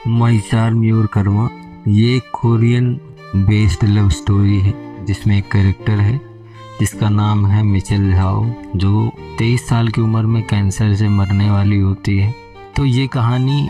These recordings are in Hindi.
माईचार म्यूर कर्मा। ये एक कोरियन बेस्ड लव स्टोरी है जिसमें एक कैरेक्टर है जिसका नाम है मिचेल झाओ, जो 23 साल की उम्र में कैंसर से मरने वाली होती है। तो ये कहानी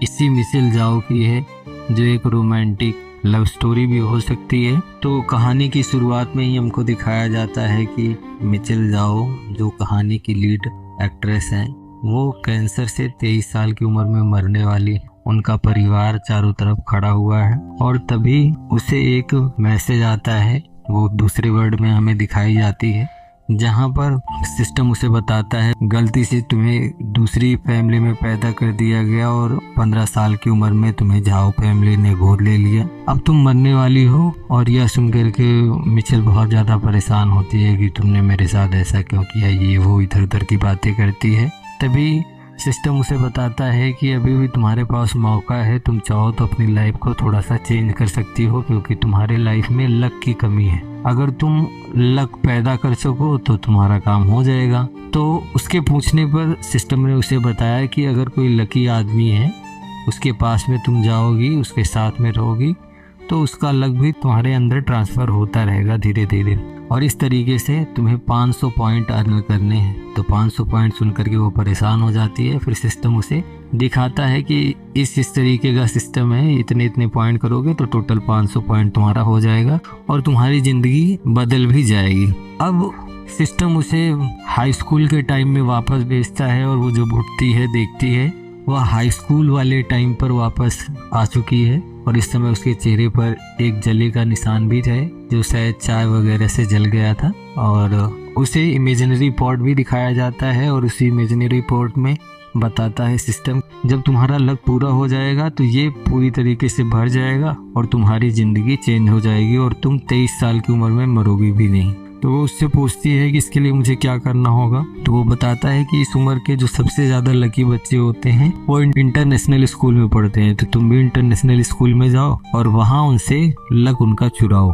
इसी मिचेल झाओ की है, जो एक रोमांटिक लव स्टोरी भी हो सकती है। तो कहानी की शुरुआत में ही हमको दिखाया जाता है कि मिचेल झाओ, जो कहानी की लीड एक्ट्रेस हैं, वो कैंसर से 23 साल की उम्र में मरने वाली है। उनका परिवार चारों तरफ खड़ा हुआ है और तभी उसे एक मैसेज आता है, वो दूसरे वर्ड में हमें दिखाई जाती है, जहाँ पर सिस्टम उसे बताता है गलती से तुम्हें दूसरी फैमिली में पैदा कर दिया गया और 15 साल की उम्र में तुम्हें झाओ फैमिली ने गोद ले लिया, अब तुम मरने वाली हो। और यह सुन करके मिचेल बहुत ज़्यादा परेशान होती है कि तुमने मेरे साथ ऐसा क्यों किया, ये वो इधर उधर की बातें करती है। तभी सिस्टम उसे बताता है कि अभी भी तुम्हारे पास मौका है, तुम चाहो तो अपनी लाइफ को थोड़ा सा चेंज कर सकती हो, क्योंकि तुम्हारे लाइफ में लक की कमी है। अगर तुम लक पैदा कर सको तो तुम्हारा काम हो जाएगा। तो उसके पूछने पर सिस्टम ने उसे बताया कि अगर कोई लकी आदमी है, उसके पास में तुम जाओगी, उसके साथ में रहोगी, तो उसका लक भी तुम्हारे अंदर ट्रांसफ़र होता रहेगा धीरे धीरे, और इस तरीके से तुम्हें 500 पॉइंट अर्न करने हैं। तो 500 पॉइंट सुन करके वो परेशान हो जाती है। फिर सिस्टम उसे दिखाता है कि इस तरीके का सिस्टम है, इतने इतने पॉइंट करोगे तो टोटल 500 पॉइंट तुम्हारा हो जाएगा और तुम्हारी ज़िंदगी बदल भी जाएगी। अब सिस्टम उसे हाई स्कूल के टाइम में वापस भेजता है और वो जब उठती है देखती है वह हाई स्कूल वाले टाइम पर वापस आ चुकी है, और इस समय उसके चेहरे पर एक जले का निशान भी है जो शायद चाय वगैरह से जल गया था। और उसे इमेजिनरी पॉट भी दिखाया जाता है और उसी इमेजिनरी पॉट में बताता है सिस्टम, जब तुम्हारा लक पूरा हो जाएगा तो ये पूरी तरीके से भर जाएगा और तुम्हारी ज़िंदगी चेंज हो जाएगी और तुम 23 साल की उम्र में मरोगी भी नहीं। तो वो उससे पूछती है कि इसके लिए मुझे क्या करना होगा। तो वो बताता है कि इस उम्र के जो सबसे ज़्यादा लकी बच्चे होते हैं वो इंटरनेशनल स्कूल में पढ़ते हैं, तो तुम भी इंटरनेशनल स्कूल में जाओ और वहाँ उनसे लक उनका चुराओ।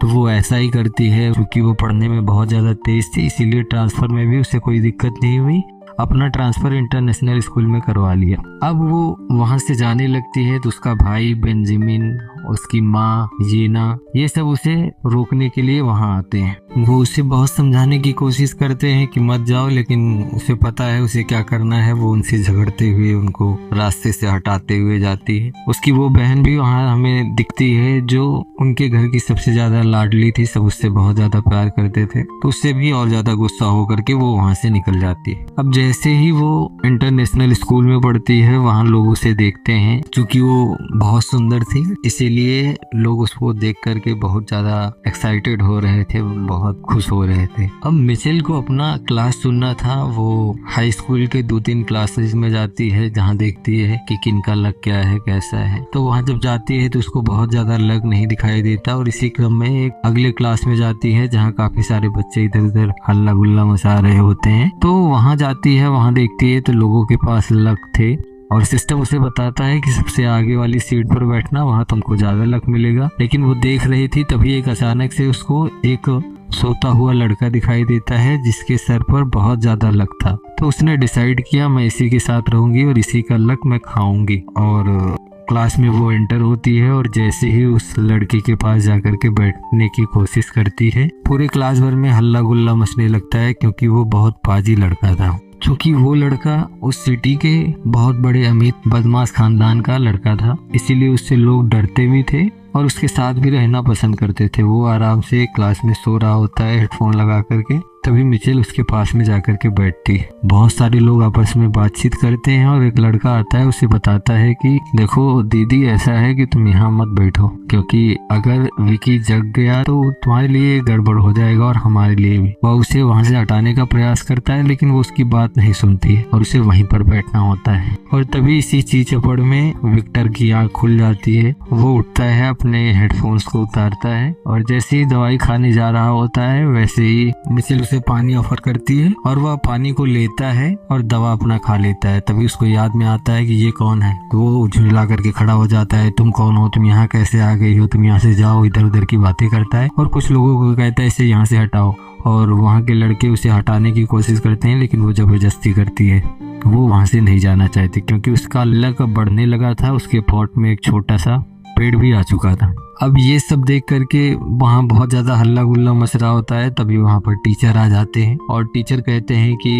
तो वो ऐसा ही करती है, क्योंकि वो पढ़ने में बहुत ज़्यादा तेज़ थी, इसीलिए ट्रांसफ़र में भी उसे कोई दिक्कत नहीं हुई, अपना ट्रांसफ़र इंटरनेशनल स्कूल में करवा लिया। अब वो वहाँ से जाने लगती है तो उसका भाई बेंजामिन, उसकी माँ जीना, ये सब उसे रोकने के लिए वहाँ आते हैं। वो उसे बहुत समझाने की कोशिश करते हैं कि मत जाओ, लेकिन उसे पता है उसे क्या करना है। वो उनसे झगड़ते हुए उनको रास्ते से हटाते हुए जाती है। उसकी वो बहन भी वहाँ हमें दिखती है जो उनके घर की सबसे ज़्यादा लाडली थी, सब उससे बहुत ज़्यादा प्यार करते थे, तो उससे भी और ज़्यादा गुस्सा होकर के वो वहाँ से निकल जाती है। अब जैसे ही वो इंटरनेशनल स्कूल में पढ़ती है, वहाँ लोग उसे देखते हैं, क्योंकि वो बहुत सुंदर थी, इसीलिए लोग उसको देख करके बहुत ज़्यादा एक्साइटेड हो रहे थे, बहुत खुश हो रहे थे। अब मिचेल को अपना क्लास चुनना था। वो हाई स्कूल के 2-3 क्लासेस में जाती है जहाँ देखती है कि किनका लक क्या है, कैसा है। तो वहाँ जब जाती है तो उसको बहुत ज़्यादा लक नहीं दिखाई देता, और इसी क्रम में एक अगले क्लास में जाती है जहाँ काफ़ी सारे बच्चे इधर उधर हल्ला गुल्ला मचा रहे होते हैं। तो वहाँ जाती है, वहाँ देखती है तो लोगों के पास लक थे, और सिस्टम उसे बताता है कि सबसे आगे वाली सीट पर बैठना, वहाँ तुमको ज़्यादा लक मिलेगा। लेकिन वो देख रही थी, तभी एक अचानक से उसको एक सोता हुआ लड़का दिखाई देता है जिसके सर पर बहुत ज़्यादा लक था। तो उसने डिसाइड किया मैं इसी के साथ रहूँगी और इसी का लक मैं खाऊंगी। और क्लास में वो एंटर होती है और जैसे ही उस लड़के के पास जाकर के बैठने की कोशिश करती है, पूरे क्लास भर में हल्ला गुल्ला मचने लगता है, क्योंकि वो बहुत पाजी लड़का था। क्योंकि वो लड़का उस सिटी के बहुत बड़े अमीर बदमाश खानदान का लड़का था, इसीलिए उससे लोग डरते भी थे और उसके साथ भी रहना पसंद करते थे। वो आराम से क्लास में सो रहा होता है हेडफोन लगा करके, तभी मिचेल उसके पास में जाकर के बैठती है। बहुत सारे लोग आपस में बातचीत करते हैं और एक लड़का आता है, उसे बताता है कि देखो दीदी, ऐसा है कि तुम यहाँ मत बैठो, क्योंकि अगर विकी जग गया तो तुम्हारे लिए गड़बड़ हो जाएगा और हमारे लिए भी। वह उसे वहाँ से हटाने का प्रयास करता है, लेकिन वो उसकी बात नहीं सुनती है और उसे वहीं पर बैठना होता है। और तभी इसी चीचपड़ में विक्टर की आँख खुल जाती है। वो उठता है, अपने हेडफोन्स को उतारता है और जैसे ही दवाई खाने जा रहा होता है, वैसे ही मिचेल उसे पानी ऑफर करती है और वह पानी को लेता है और दवा अपना खा लेता है। तभी उसको याद में आता है कि ये कौन है, तो वो झुंझला करके खड़ा हो जाता है, तुम कौन हो, तुम यहाँ कैसे आ गई हो, तुम यहाँ से जाओ, इधर उधर की बातें करता है और कुछ लोगों को कहता है इसे यहाँ से हटाओ। और वहाँ के लड़के उसे हटाने की कोशिश करते हैं लेकिन वो जबरदस्ती करती है। वो वहाँ से नहीं जाना चाहती क्योंकि उसका लक बढ़ने लगा था, उसके पॉट में एक छोटा सा पेड़ भी आ चुका था। अब ये सब देख करके वहाँ बहुत ज़्यादा हल्ला गुल्ला मच रहा होता है। तभी वहाँ पर टीचर आ जाते हैं और टीचर कहते हैं कि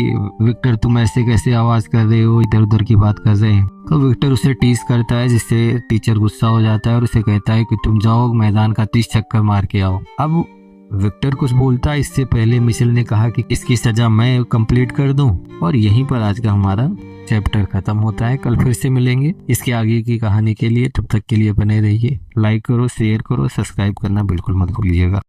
विक्टर तुम ऐसे कैसे आवाज़ कर रहे हो, इधर उधर की बात कर रहे हैं। तो विक्टर उसे टीज करता है जिससे टीचर गुस्सा हो जाता है और उसे कहता है कि तुम जाओ मैदान का 30 चक्कर मार के आओ। अब विक्टर कुछ बोलता है इससे पहले मिचेल ने कहा कि इसकी सजा मैं कंप्लीट कर दूं। और यहीं पर आज का हमारा चैप्टर खत्म होता है। कल फिर से मिलेंगे इसके आगे की कहानी के लिए। तब तक के लिए बने रहिए, लाइक करो, शेयर करो, सब्सक्राइब करना बिल्कुल मत भूलिएगा।